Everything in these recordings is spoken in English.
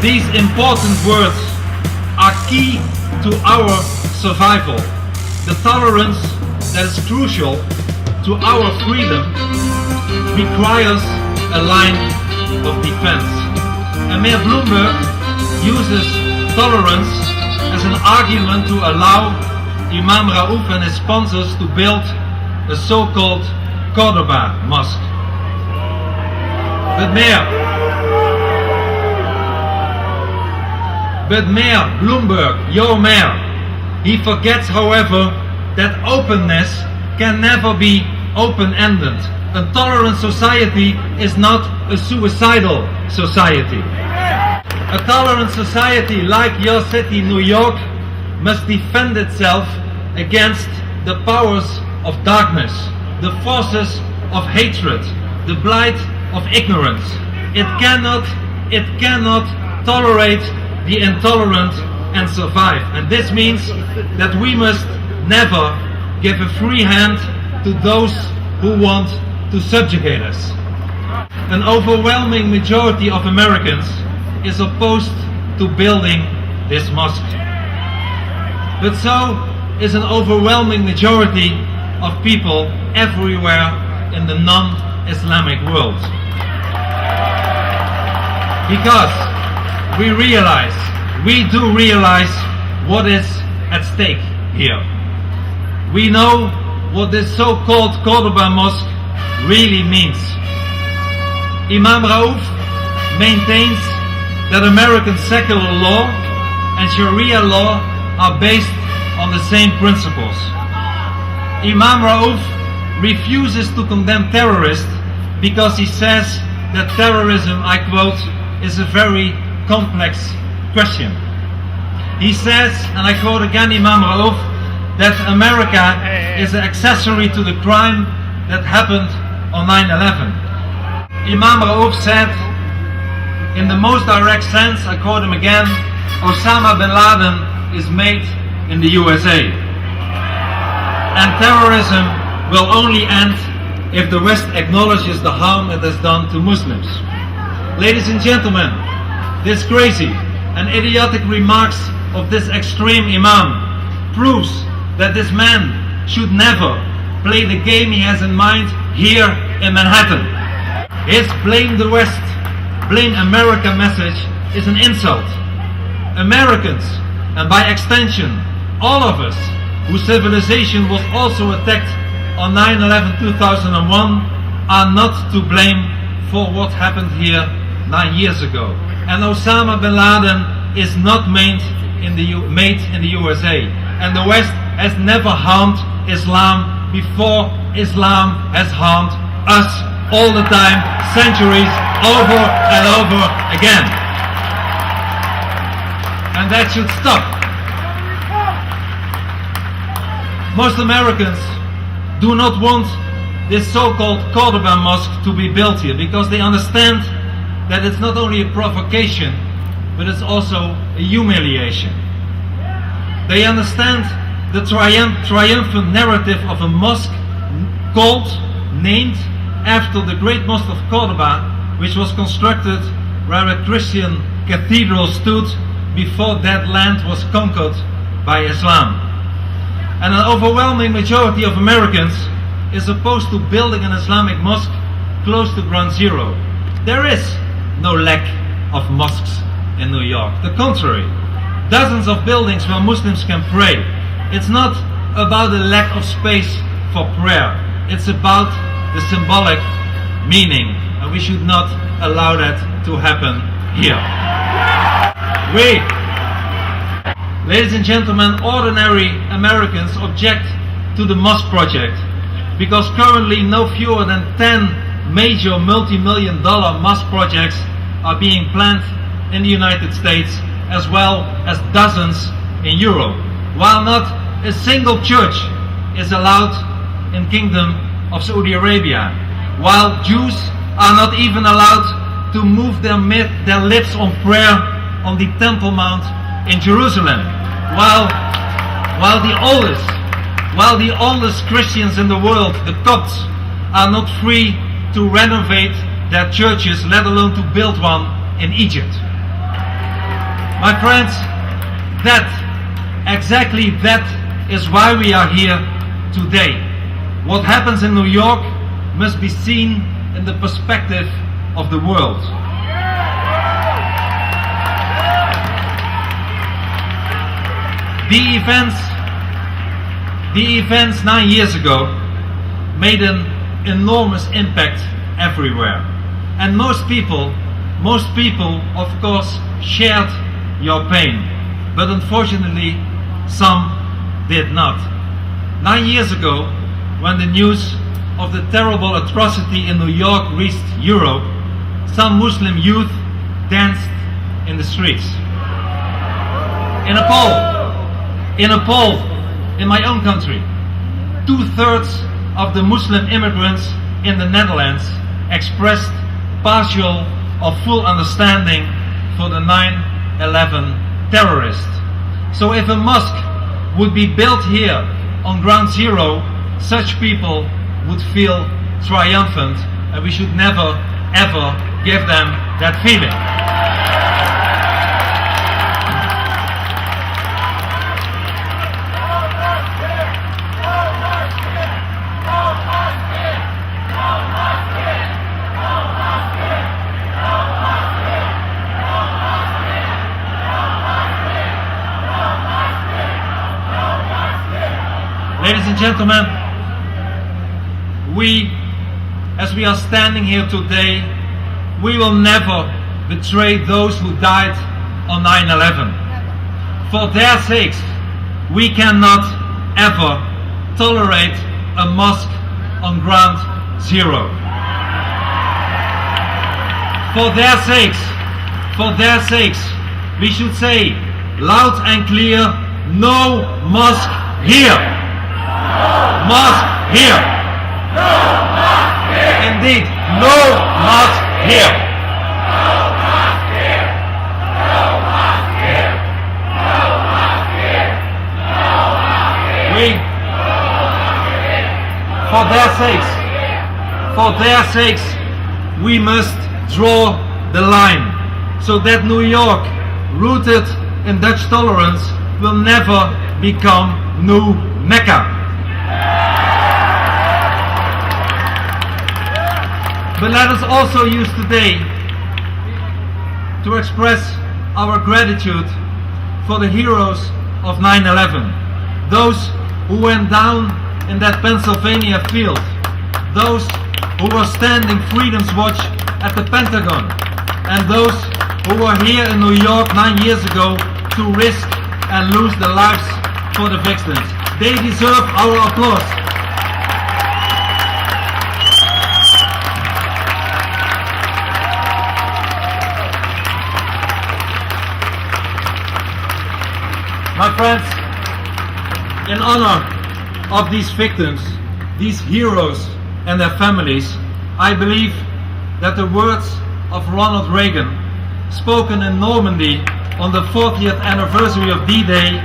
These important words are key to our survival. The tolerance that is crucial to our freedom requires a line of defense. And Mayor Bloomberg uses tolerance as an argument to allow Imam Raouf and his sponsors to build a so-called Cordoba mosque. But Mayor Bloomberg, your mayor, he forgets, however, that openness can never be open-ended. A tolerant society is not a suicidal society. A tolerant society like your city, New York, must defend itself against the powers of darkness, the forces of hatred, the blight of ignorance. It cannot tolerate the intolerant and survive. And this means that we must never give a free hand to those who want to subjugate us. An overwhelming majority of Americans is opposed to building this mosque. But so is an overwhelming majority of people everywhere in the non-Islamic world. Because we do realize what is at stake here. We know what this so-called Cordoba mosque really means. Imam Raouf maintains that American secular law and Sharia law are based on the same principles. Imam Raouf refuses to condemn terrorists because he says that terrorism, I quote, is a very complex question. He says, and I quote again Imam Raouf, that America is an accessory to the crime that happened on 9/11. Imam Raouf said, in the most direct sense, I quote him again, Osama bin Laden is made in the USA. And terrorism will only end if the West acknowledges the harm it has done to Muslims. Ladies and gentlemen, this crazy and idiotic remarks of this extreme imam proves that this man should never play the game he has in mind here in Manhattan. His blame the West, blame America message is an insult. Americans, and by extension, all of us, whose civilization was also attacked on 9/11/2001, are not to blame for what happened here 9 years ago. And Osama bin Laden is not made in the USA. And the West has never harmed Islam before Islam has harmed us all the time, centuries, over and over again. And that should stop. Most Americans do not want this so-called Cordoba mosque to be built here because they understand that it's not only a provocation, but it's also a humiliation. They understand the triumphant narrative of a mosque named after the great mosque of Cordoba, which was constructed where a Christian cathedral stood before that land was conquered by Islam. And an overwhelming majority of Americans is opposed to building an Islamic mosque close to Ground Zero. There is no lack of mosques in New York. The contrary, dozens of buildings where Muslims can pray. It's not about the lack of space for prayer. It's about the symbolic meaning, and we should not allow that to happen here. Ladies and gentlemen, ordinary Americans object to the mosque project because currently no fewer than 10 major multi-million-dollar mosque projects are being planned in the United States, as well as dozens in Europe, while not a single church is allowed in Kingdom of Saudi Arabia, while Jews are not even allowed to move their lips on prayer on the Temple Mount in Jerusalem, while the oldest Christians in the world, the Copts, are not free to renovate their churches, let alone to build one in Egypt. My friends, exactly that is why we are here today. What happens in New York must be seen in the perspective of the world. The events 9 years ago made an enormous impact everywhere. And most people of course shared your pain, but unfortunately some did not. 9 years ago, when the news of the terrible atrocity in New York reached Europe, some Muslim youth danced in the streets. In a poll in my own country, 2/3 of the Muslim immigrants in the Netherlands expressed partial or full understanding for the 9/11 terrorists. So if a mosque would be built here on ground zero, such people would feel triumphant, and we should never ever give them that feeling. Ladies and gentlemen, as we are standing here today, we will never betray those who died on 9/11. For their sakes, we cannot ever tolerate a mosque on ground zero. For their sakes, we should say loud and clear, no mosque here. Mosque here. No mosque here. Indeed, no mosque here. No mosque here. No mosque here. No mosque here. No mosque here. For their sakes, we must draw the line so that New York, rooted in Dutch tolerance, will never become new Mecca. But let us also use today to express our gratitude for the heroes of 9/11. Those who went down in that Pennsylvania field. Those who were standing Freedom's Watch at the Pentagon. And those who were here in New York 9 years ago to risk and lose their lives for the victims. They deserve our applause. My friends, in honor of these victims, these heroes and their families, I believe that the words of Ronald Reagan, spoken in Normandy on the 40th anniversary of D-Day,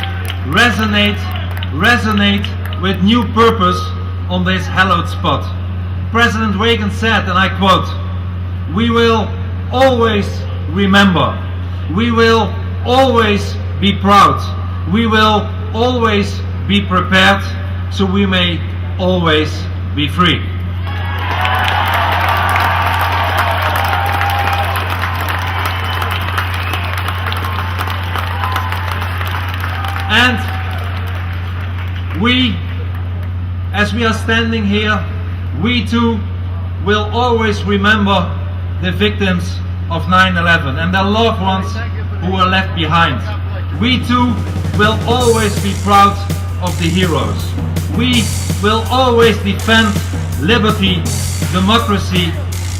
resonate with new purpose on this hallowed spot. President Reagan said, and I quote, "We will always remember. We will always be proud. We will always be prepared, so we may always be free." And as we are standing here, we too will always remember the victims of 9/11 and their loved ones who were left behind. We too will always be proud of the heroes. We will always defend liberty, democracy,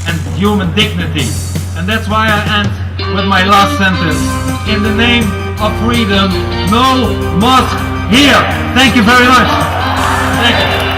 and human dignity. And that's why I end with my last sentence. In the name of freedom, no mosque here. Thank you very much. Thank you.